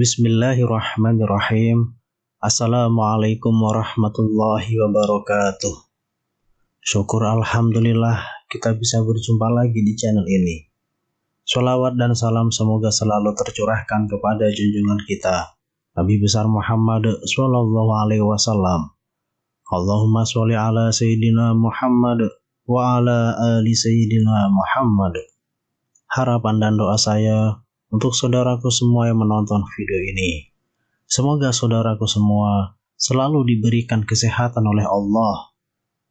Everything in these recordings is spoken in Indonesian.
Bismillahirrahmanirrahim. Assalamualaikum warahmatullahi wabarakatuh. Syukur alhamdulillah kita bisa berjumpa lagi di channel ini. Sholawat dan salam semoga selalu tercurahkan kepada junjungan kita Nabi besar Muhammad sallallahu alaihi wasallam. Allahumma sholli ala sayyidina Muhammad wa ala ali sayyidina Muhammad. Harapan dan doa saya untuk saudaraku semua yang menonton video ini, semoga saudaraku semua selalu diberikan kesehatan oleh Allah,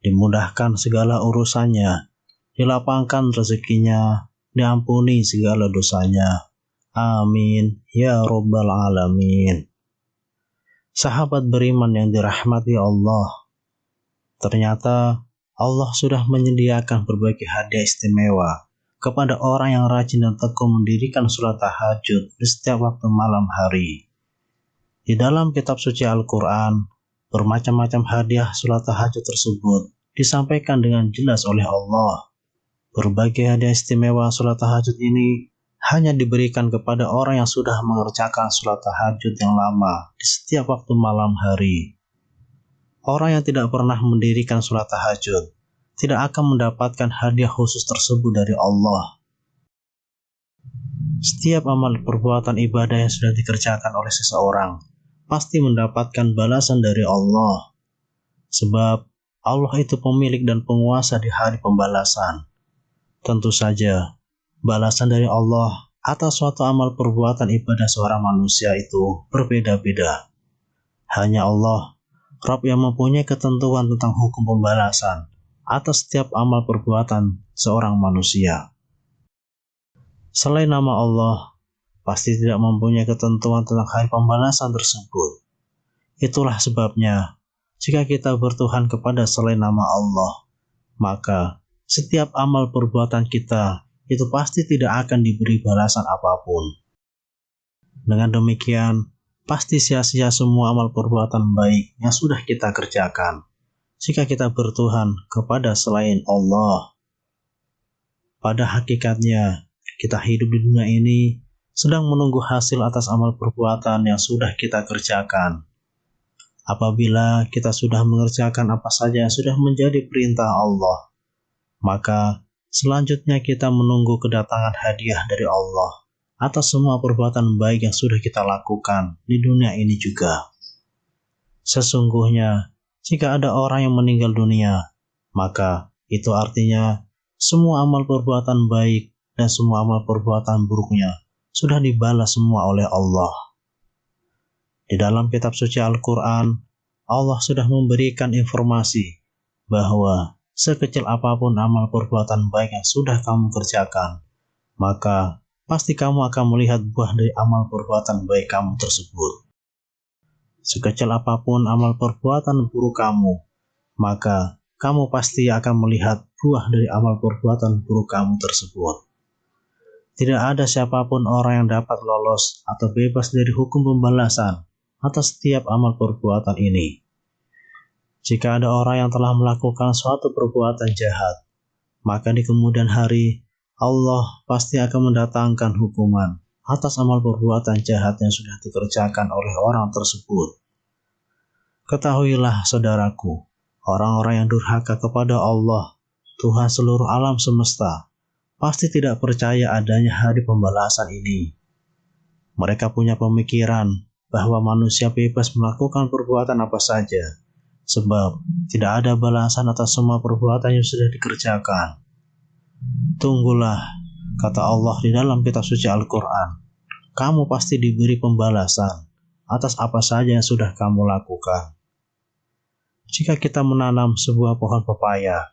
dimudahkan segala urusannya, dilapangkan rezekinya, diampuni segala dosanya. Amin ya rabbal alamin. Sahabat beriman yang dirahmati Allah, ternyata Allah sudah menyediakan berbagai hadiah istimewa kepada orang yang rajin dan tekun mendirikan sholat tahajud di setiap waktu malam hari. Di dalam kitab suci Al-Quran, bermacam-macam hadiah sholat tahajud tersebut disampaikan dengan jelas oleh Allah. Berbagai hadiah istimewa sholat tahajud ini hanya diberikan kepada orang yang sudah mengerjakan sholat tahajud yang lama di setiap waktu malam hari. Orang yang tidak pernah mendirikan sholat tahajud tidak akan mendapatkan hadiah khusus tersebut dari Allah. Setiap amal perbuatan ibadah yang sudah dikerjakan oleh seseorang pasti mendapatkan balasan dari Allah. Sebab Allah itu pemilik dan penguasa di hari pembalasan. Tentu saja, balasan dari Allah atas suatu amal perbuatan ibadah seorang manusia itu berbeda-beda. Hanya Allah, Rabb yang mempunyai ketentuan tentang hukum pembalasan atas setiap amal perbuatan seorang manusia. Selain nama Allah, pasti tidak mempunyai ketentuan tentang hari pembalasan tersebut. Itulah sebabnya, jika kita bertuhan kepada selain nama Allah, maka setiap amal perbuatan kita itu pasti tidak akan diberi balasan apapun. Dengan demikian, pasti sia-sia semua amal perbuatan baik yang sudah kita kerjakan jika kita bertuhan kepada selain Allah. Pada hakikatnya, kita hidup di dunia ini sedang menunggu hasil atas amal perbuatan yang sudah kita kerjakan. Apabila kita sudah mengerjakan apa saja yang sudah menjadi perintah Allah, maka selanjutnya kita menunggu kedatangan hadiah dari Allah atas semua perbuatan baik yang sudah kita lakukan di dunia ini juga. Sesungguhnya, jika ada orang yang meninggal dunia, maka itu artinya semua amal perbuatan baik dan semua amal perbuatan buruknya sudah dibalas semua oleh Allah. Di dalam kitab suci Al-Quran, Allah sudah memberikan informasi bahwa sekecil apapun amal perbuatan baik yang sudah kamu kerjakan, maka pasti kamu akan melihat buah dari amal perbuatan baik kamu tersebut. Sekecil apapun amal perbuatan buruk kamu, maka kamu pasti akan melihat buah dari amal perbuatan buruk kamu tersebut. Tidak ada siapapun orang yang dapat lolos atau bebas dari hukum pembalasan atas setiap amal perbuatan ini. Jika ada orang yang telah melakukan suatu perbuatan jahat, maka di kemudian hari Allah pasti akan mendatangkan hukuman atas amal perbuatan jahat yang sudah dikerjakan oleh orang tersebut. Ketahuilah saudaraku, orang-orang yang durhaka kepada Allah, Tuhan seluruh alam semesta, pasti tidak percaya adanya hari pembalasan ini. Mereka punya pemikiran bahwa manusia bebas melakukan perbuatan apa saja, sebab tidak ada balasan atas semua perbuatan yang sudah dikerjakan. Tunggulah, kata Allah di dalam kitab suci Al-Quran, kamu pasti diberi pembalasan atas apa saja yang sudah kamu lakukan. Jika kita menanam sebuah pohon pepaya,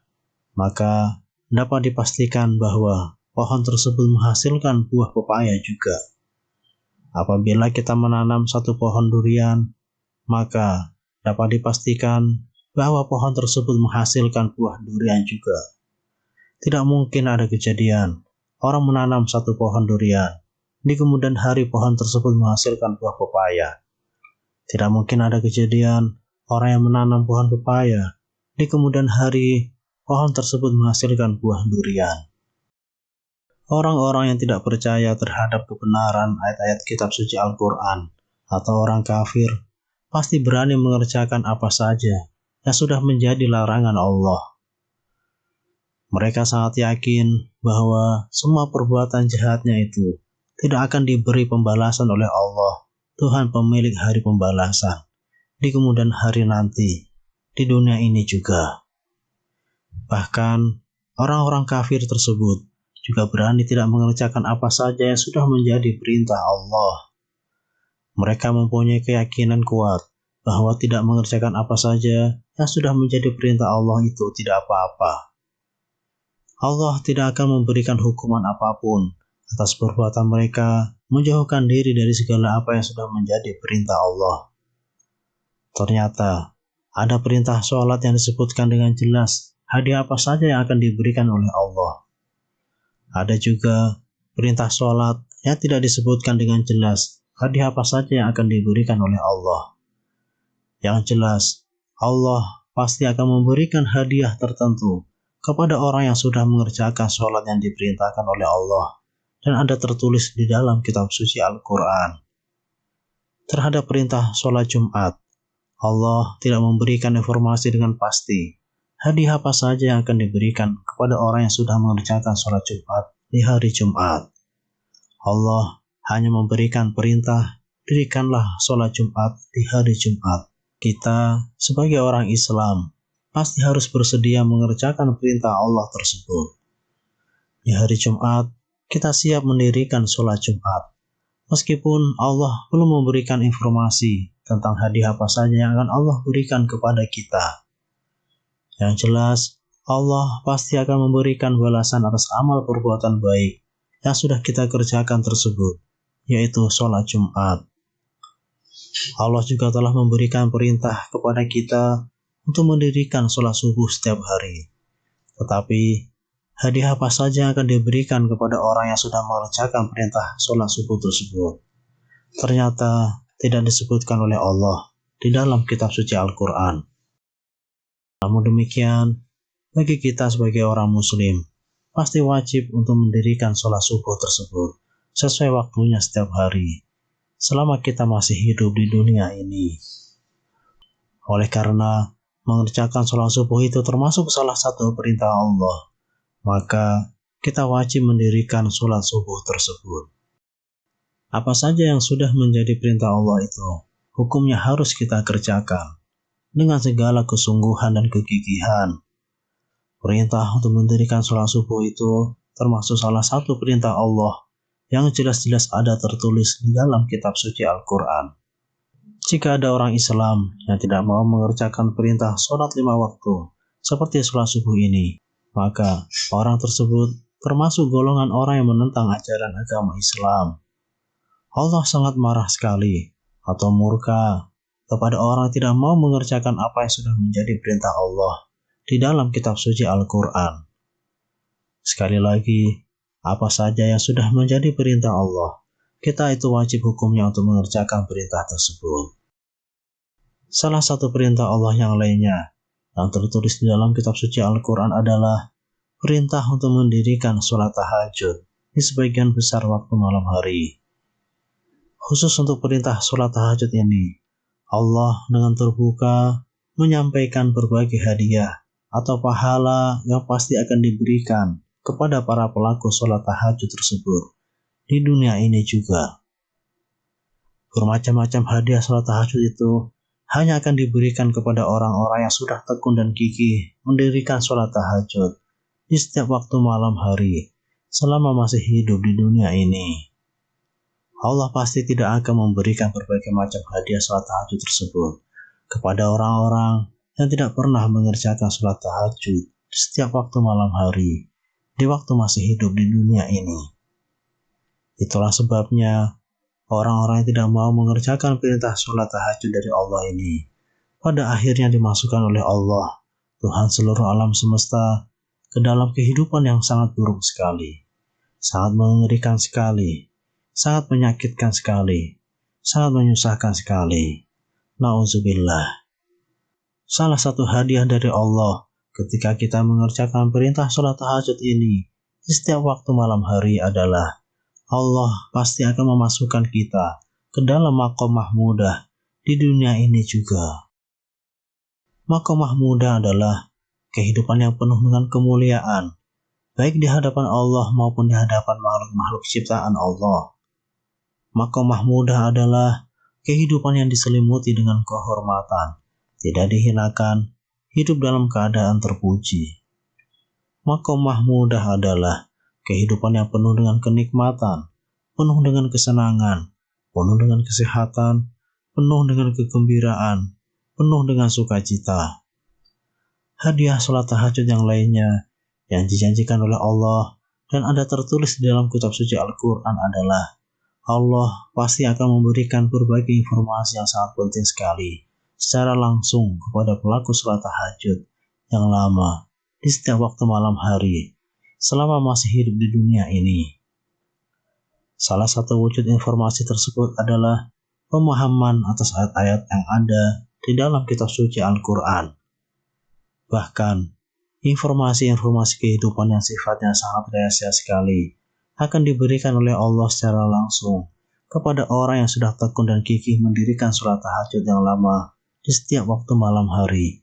maka dapat dipastikan bahwa pohon tersebut menghasilkan buah pepaya juga. Apabila kita menanam satu pohon durian, maka dapat dipastikan bahwa pohon tersebut menghasilkan buah durian juga. Tidak mungkin ada kejadian orang menanam satu pohon durian. Di kemudian hari pohon tersebut menghasilkan buah pepaya. Tidak mungkin ada kejadian orang yang menanam pohon pepaya. Di kemudian hari pohon tersebut menghasilkan buah durian. Orang-orang yang tidak percaya terhadap kebenaran ayat-ayat kitab suci Al-Quran atau orang kafir pasti berani mengerjakan apa saja yang sudah menjadi larangan Allah. Mereka sangat yakin bahwa semua perbuatan jahatnya itu tidak akan diberi pembalasan oleh Allah, Tuhan pemilik hari pembalasan, di kemudian hari nanti, di dunia ini juga. Bahkan, orang-orang kafir tersebut juga berani tidak mengerjakan apa saja yang sudah menjadi perintah Allah. Mereka mempunyai keyakinan kuat bahwa tidak mengerjakan apa saja yang sudah menjadi perintah Allah itu tidak apa-apa. Allah tidak akan memberikan hukuman apapun atas perbuatan mereka menjauhkan diri dari segala apa yang sudah menjadi perintah Allah. Ternyata, ada perintah sholat yang disebutkan dengan jelas hadiah apa saja yang akan diberikan oleh Allah. Ada juga perintah sholat yang tidak disebutkan dengan jelas hadiah apa saja yang akan diberikan oleh Allah. Yang jelas, Allah pasti akan memberikan hadiah tertentu kepada orang yang sudah mengerjakan sholat yang diperintahkan oleh Allah, dan ada tertulis di dalam kitab suci Al-Quran. Terhadap perintah sholat Jumat, Allah tidak memberikan informasi dengan pasti hadiah apa saja yang akan diberikan kepada orang yang sudah mengerjakan sholat Jumat di hari Jumat. Allah hanya memberikan perintah, dirikanlah sholat Jumat di hari Jumat. Kita sebagai orang Islam pasti harus bersedia mengerjakan perintah Allah tersebut. Di hari Jumat, kita siap mendirikan sholat Jumat. Meskipun Allah belum memberikan informasi tentang hadiah apa saja yang akan Allah berikan kepada kita. Yang jelas, Allah pasti akan memberikan balasan atas amal perbuatan baik yang sudah kita kerjakan tersebut, yaitu sholat Jumat. Allah juga telah memberikan perintah kepada kita untuk mendirikan sholat subuh setiap hari. Tetapi, hadiah apa saja yang akan diberikan kepada orang yang sudah mengerjakan perintah sholat subuh tersebut? Ternyata tidak disebutkan oleh Allah di dalam kitab suci Al-Quran. Namun demikian, bagi kita sebagai orang muslim, pasti wajib untuk mendirikan sholat subuh tersebut sesuai waktunya setiap hari, selama kita masih hidup di dunia ini. Oleh karena mengerjakan sholat subuh itu termasuk salah satu perintah Allah, maka kita wajib mendirikan sholat subuh tersebut. Apa saja yang sudah menjadi perintah Allah itu, hukumnya harus kita kerjakan dengan segala kesungguhan dan kegigihan. Perintah untuk mendirikan sholat subuh itu termasuk salah satu perintah Allah yang jelas-jelas ada tertulis di dalam kitab suci Al-Quran. Jika ada orang Islam yang tidak mau mengerjakan perintah sholat 5 waktu seperti sholat subuh ini, maka orang tersebut termasuk golongan orang yang menentang ajaran agama Islam. Allah sangat marah sekali atau murka kepada orang yang tidak mau mengerjakan apa yang sudah menjadi perintah Allah di dalam kitab suci Al-Quran. Sekali lagi, apa saja yang sudah menjadi perintah Allah, kita itu wajib hukumnya untuk mengerjakan perintah tersebut. Salah satu perintah Allah yang lainnya yang tertulis di dalam kitab suci Al-Quran adalah perintah untuk mendirikan sholat tahajud di sebagian besar waktu malam hari. Khusus untuk perintah sholat tahajud ini, Allah dengan terbuka menyampaikan berbagai hadiah atau pahala yang pasti akan diberikan kepada para pelaku sholat tahajud tersebut di dunia ini juga. Bermacam-macam hadiah sholat tahajud itu hanya akan diberikan kepada orang-orang yang sudah tekun dan gigih mendirikan sholat tahajud di setiap waktu malam hari selama masih hidup di dunia ini. Allah pasti tidak akan memberikan berbagai macam hadiah sholat tahajud tersebut kepada orang-orang yang tidak pernah mengerjakan sholat tahajud di setiap waktu malam hari di waktu masih hidup di dunia ini. Itulah sebabnya orang-orang yang tidak mau mengerjakan perintah sholat tahajud dari Allah ini pada akhirnya dimasukkan oleh Allah, Tuhan seluruh alam semesta, ke dalam kehidupan yang sangat buruk sekali, sangat mengerikan sekali, sangat menyakitkan sekali, sangat menyusahkan sekali. Nauzubillah. Salah satu hadiah dari Allah ketika kita mengerjakan perintah sholat tahajud ini di setiap waktu malam hari adalah Allah pasti akan memasukkan kita ke dalam maqam mahmudah di dunia ini juga. Maqam mahmudah adalah kehidupan yang penuh dengan kemuliaan, baik di hadapan Allah maupun di hadapan makhluk-makhluk ciptaan Allah. Maqam mahmudah adalah kehidupan yang diselimuti dengan kehormatan, tidak dihinakan, hidup dalam keadaan terpuji. Maqam mahmudah adalah kehidupan yang penuh dengan kenikmatan, penuh dengan kesenangan, penuh dengan kesehatan, penuh dengan kegembiraan, penuh dengan sukacita. Hadiah sholat tahajud yang lainnya yang dijanjikan oleh Allah dan ada tertulis di dalam kitab suci Al-Quran adalah Allah pasti akan memberikan berbagai informasi yang sangat penting sekali secara langsung kepada pelaku sholat tahajud yang lama di setiap waktu malam hari selama masih hidup di dunia ini. Salah satu wujud informasi tersebut adalah pemahaman atas ayat-ayat yang ada di dalam kitab suci Al-Quran. Bahkan, informasi-informasi kehidupan yang sifatnya sangat rahasia sekali akan diberikan oleh Allah secara langsung kepada orang yang sudah tekun dan gigih mendirikan sholat tahajud yang lama di setiap waktu malam hari,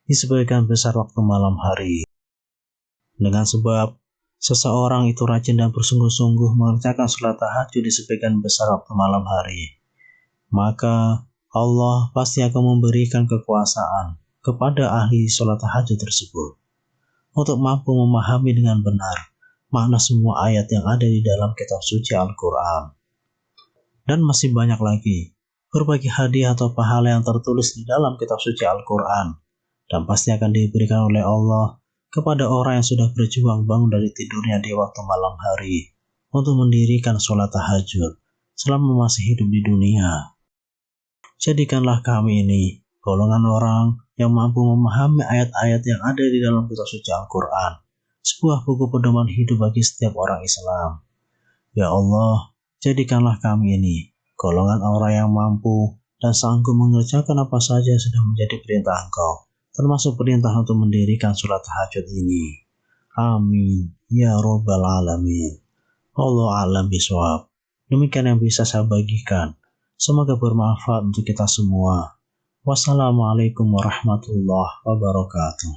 di sebagian besar waktu malam hari. Dengan sebab, seseorang itu rajin dan bersungguh-sungguh mengerjakan sholat tahajud di sebagian besar waktu malam hari, maka Allah pasti akan memberikan kekuasaan kepada ahli sholat tahajud tersebut untuk mampu memahami dengan benar makna semua ayat yang ada di dalam kitab suci Al-Quran. Dan masih banyak lagi berbagai hadiah atau pahala yang tertulis di dalam kitab suci Al-Quran dan pasti akan diberikan oleh Allah kepada orang yang sudah berjuang bangun dari tidurnya di waktu malam hari untuk mendirikan sholat tahajud selama masih hidup di dunia. Jadikanlah kami ini golongan orang yang mampu memahami ayat-ayat yang ada di dalam kitab suci Al-Quran, sebuah buku pedoman hidup bagi setiap orang Islam. Ya Allah, jadikanlah kami ini golongan orang yang mampu dan sanggup mengerjakan apa saja yang sudah menjadi perintah Engkau, termasuk perintah untuk mendirikan sholat tahajud ini. Amin. Ya Rabbal Alamin. Allah a'lam bishawab. Demikian yang bisa saya bagikan. Semoga bermanfaat untuk kita semua. Wassalamualaikum warahmatullahi wabarakatuh.